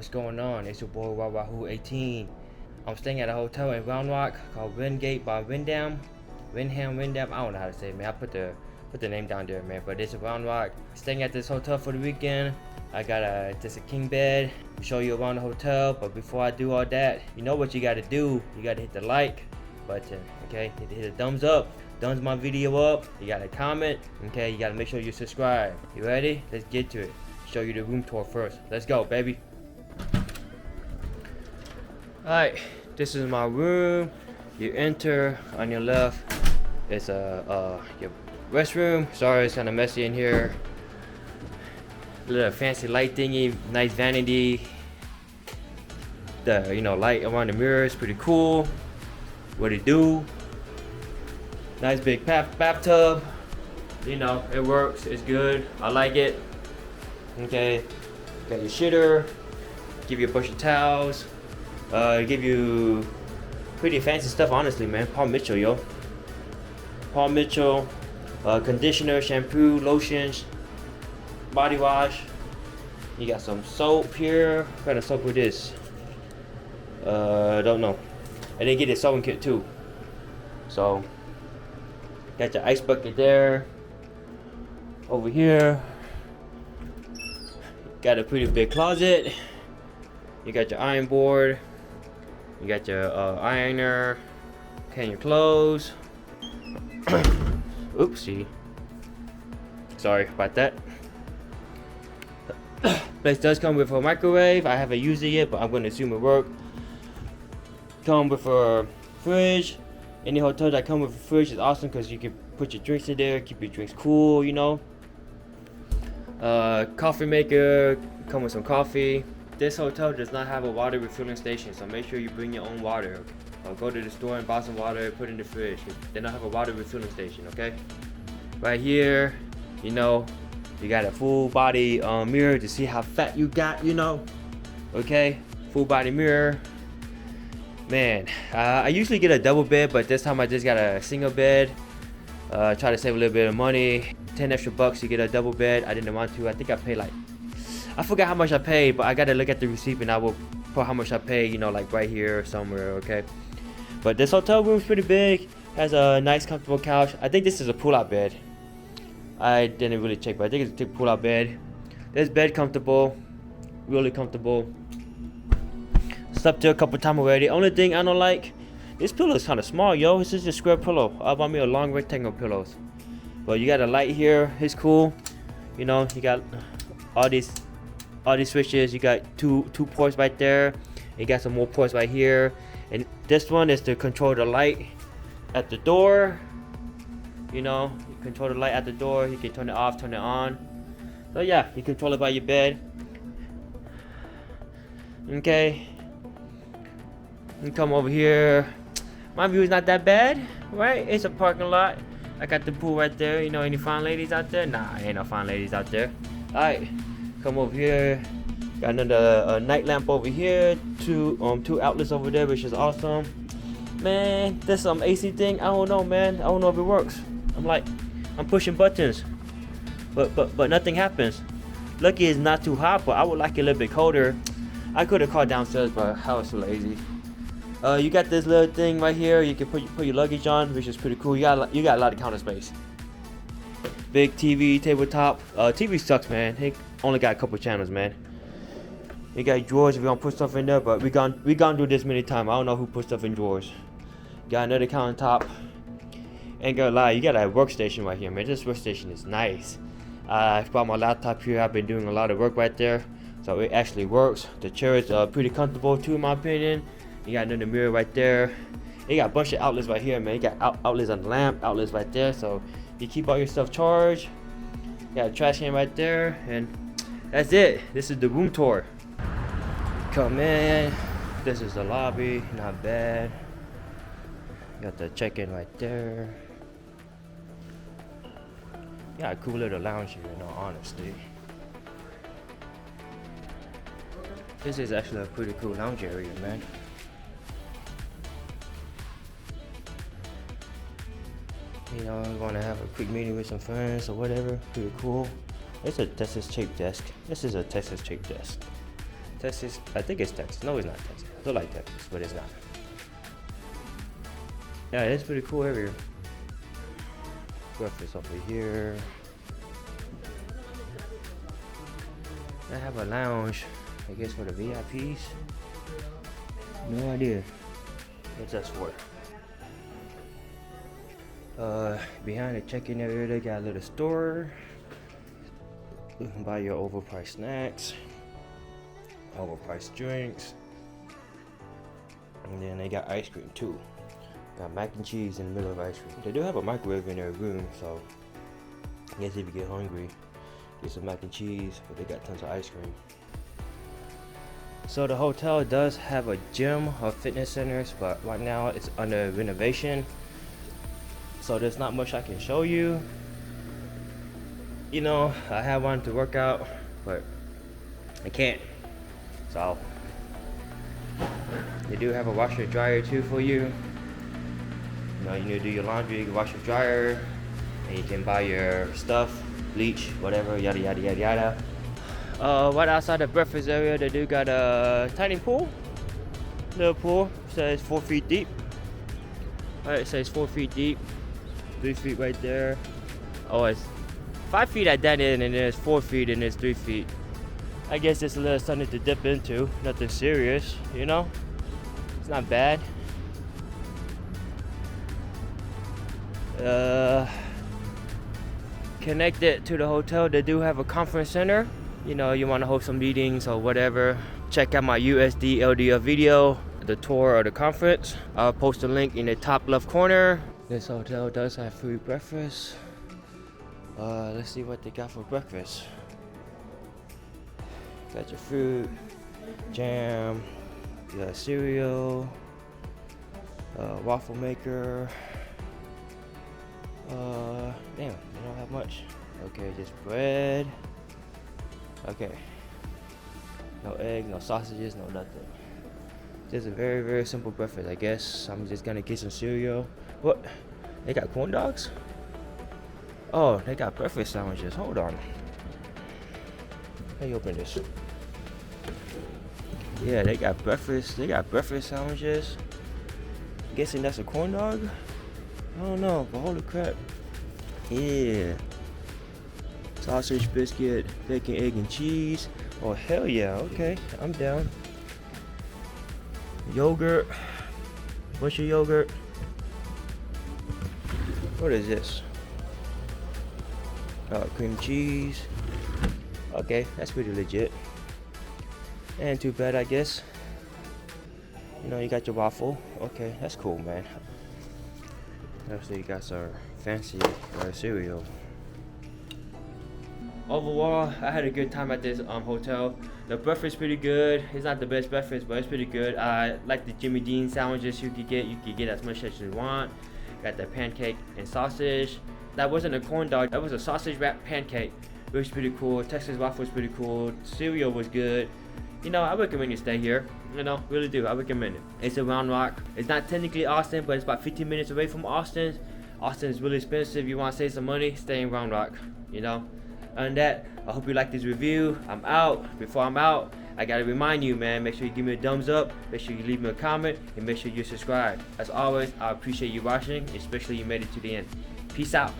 What's going on? It's your boy Wahoo 18. I'm staying at a hotel in Round Rock called Wingate by Wyndham. Wyndham. I don't know how to say it, man. I put the name down there, man. But it's a Round Rock. Staying at this hotel for the weekend. I got just a king bed. Show you around the hotel. But before I do all that, you know what you gotta do. You gotta hit the like button. Okay, hit a thumbs up. Thumbs my video up. You gotta comment. Okay, you gotta make sure you subscribe. You ready? Let's get to it. Show you the room tour first. Let's go, baby. Alright, this is my room. You enter on your left. It's your restroom. Sorry, it's kind of messy in here. Little fancy light thingy, nice vanity. The light around the mirror is pretty cool. What it do? Nice big bathtub. It works. It's good. I like it. Okay, got your shitter. Give you a bunch of towels. Give you pretty fancy stuff, honestly, man. Paul Mitchell, yo. Paul Mitchell. Conditioner, shampoo, lotions, body wash. You got some soap here. What kind of soap with this? Don't know. And then get a sewing kit too. So, got your ice bucket there. Over here. Got a pretty big closet. You got your iron board. You got your ironer. Hang your clothes. Oopsie. Sorry about that. Place does come with a microwave. I haven't used it yet, but I'm going to assume it works. Come with a fridge. Any hotel that come with a fridge is awesome because you can put your drinks in there, keep your drinks cool, Coffee maker, come with some coffee. This hotel does not have a water refueling station, so make sure you bring your own water. Or go to the store and buy some water, put it in the fridge. They don't have a water refueling station, okay? Right here, you got a full body mirror to see how fat you got, Okay, full body mirror. Man, I usually get a double bed, but this time I just got a single bed. Try to save a little bit of money. 10 extra bucks to get a double bed. I didn't want to. I think I paid I forgot how much I paid, but I gotta look at the receipt and I will put how much I paid, like right here or somewhere, okay? But this hotel room is pretty big. Has a nice comfortable couch. I think this is a pull-out bed. I didn't really check, but I think it's a pull-out bed. This bed comfortable, really comfortable. Slept there a couple times already. Only thing I don't like, this pillow is kind of small, yo. This is just a square pillow. I bought me a long rectangle pillows. But you got a light here. It's cool. You got all these switches. You got two ports right there. You got some more ports right here. And this one is to control the light at the door. You control the light at the door. You can turn it off, turn it on. So yeah, you control it by your bed. Okay. You come over here. My view is not that bad, right? It's a parking lot. I got the pool right there. Any fine ladies out there? Nah, ain't no fine ladies out there. Alright, come over here. Got another night lamp over here. Two outlets over there, which is awesome. Man, this AC thing. I don't know, man. I don't know if it works. I'm pushing buttons, but nothing happens. Lucky it's not too hot, but I would like it a little bit colder. I could have called downstairs, but I was so lazy. You got this little thing right here. You can put your luggage on, which is pretty cool. You got a lot of counter space. Big TV, tabletop. TV sucks, man. It only got a couple channels, man. You got drawers if you want to put stuff in there, but we gone do this many times. I don't know who put stuff in drawers. Got another countertop. Ain't gonna lie, you got a workstation right here, man. This workstation is nice. I brought my laptop here. I've been doing a lot of work right there, so it actually works. The chair is pretty comfortable too, in my opinion. You got another mirror right there. You got a bunch of outlets right here, man. You got outlets on the lamp, outlets right there, so you keep all your stuff charged. You got a trash can right there, and that's it. This is the room tour. Come in. This is the lobby. Not bad. Got the check-in right there. Got a cool little lounge here, in all honesty. This is actually a pretty cool lounge area, man. You want to have a quick meeting with some friends or whatever. Pretty cool. It's a Texas cheap desk. This is a Texas cheap desk. Texas. I think it's Texas. No, it's not Texas. It look like Texas, but it's not. Yeah, it's pretty cool area. Breakfast over here. I have a lounge, I guess for the VIPs. No idea what that's for. Behind the check-in area, they got a little store. You can buy your overpriced snacks, overpriced drinks, and then they got ice cream too. Got mac and cheese in the middle of ice cream. They do have a microwave in their room, so I guess if you get hungry, get some mac and cheese, but they got tons of ice cream. So the hotel does have a gym or fitness centers, but right now it's under renovation. So there's not much I can show you. You know, I have wanted to work out, but I can't. So they do have a washer dryer too for you. You know, you need to do your laundry, you can wash your dryer, and you can buy your stuff, bleach, whatever, yada yada yada yada. Right outside the breakfast area, they do got a tiny pool. Little pool, says 4 feet deep. Alright, it says 4 feet deep, 3 feet right there. Oh, it's 5 feet at that end, and there's 4 feet, and there's 3 feet. I guess it's a little something to dip into, nothing serious, you know? It's not bad. Connected to the hotel, they do have a conference center. You know, you want to host some meetings or whatever. Check out my USD LDL video, the tour of the conference. I'll post a link in the top left corner. This hotel does have free breakfast. Let's see what they got for breakfast. Got your fruit, jam, you got cereal, waffle maker. Damn, you don't have much. Okay, just bread. Okay. No eggs, no sausages, no nothing. Just a very, very simple breakfast, I guess. I'm just gonna get some cereal. What? They got corn dogs? Oh, they got breakfast sandwiches. Hold on. How you open this? Yeah, they got breakfast. They got breakfast sandwiches. Guessing that's a corn dog? I don't know, but holy crap. Yeah. Sausage, biscuit, bacon, egg, and cheese. Oh, hell yeah. Okay, I'm down. Yogurt. Bunch of yogurt. What is this? Cream cheese. Okay, that's pretty legit. And too bad, I guess. You know, you got your waffle. Okay, that's cool, man. Actually, you got some fancy cereal. Overall, I had a good time at this hotel. The breakfast pretty good. It's not the best breakfast, but it's pretty good. I like the Jimmy Dean sandwiches you could get. You could get as much as you want. Got the pancake and sausage. That wasn't a corn dog. That was a sausage wrapped pancake. It was pretty cool. Texas waffle was pretty cool. Cereal was good. You know, I recommend you stay here. You know, really do. I recommend it. It's in Round Rock. It's not technically Austin, but it's about 15 minutes away from Austin. Austin is really expensive. You want to save some money, stay in Round Rock. You know. Other than that, I hope you like this review. I'm out. Before I'm out, I gotta remind you, man, make sure you give me a thumbs up, make sure you leave me a comment, and make sure you subscribe. As always, I appreciate you watching, especially you made it to the end. Peace out.